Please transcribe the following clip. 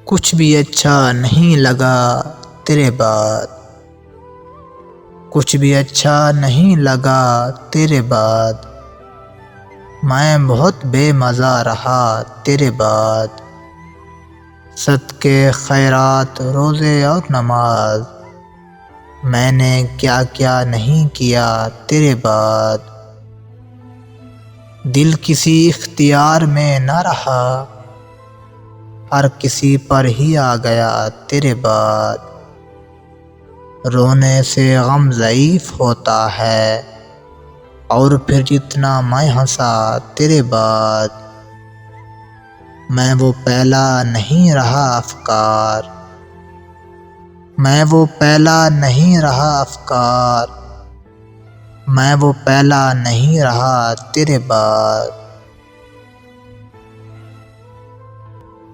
کچھ بھی اچھا نہیں لگا تیرے بعد، کچھ بھی اچھا نہیں لگا تیرے بعد، میں بہت بے مزہ رہا تیرے بعد، صدقے خیرات روزے اور نماز، میں نے کیا کیا نہیں کیا تیرے بعد، دل کسی اختیار میں نہ رہا، ہر کسی پر ہی آ گیا تیرے بعد، رونے سے غم ضعیف ہوتا ہے، اور پھر جتنا میں ہنسا تیرے بعد، میں وہ پہلا نہیں رہا افکار، میں وہ پہلا نہیں رہا افکار، میں وہ پہلا نہیں رہا تیرے بعد۔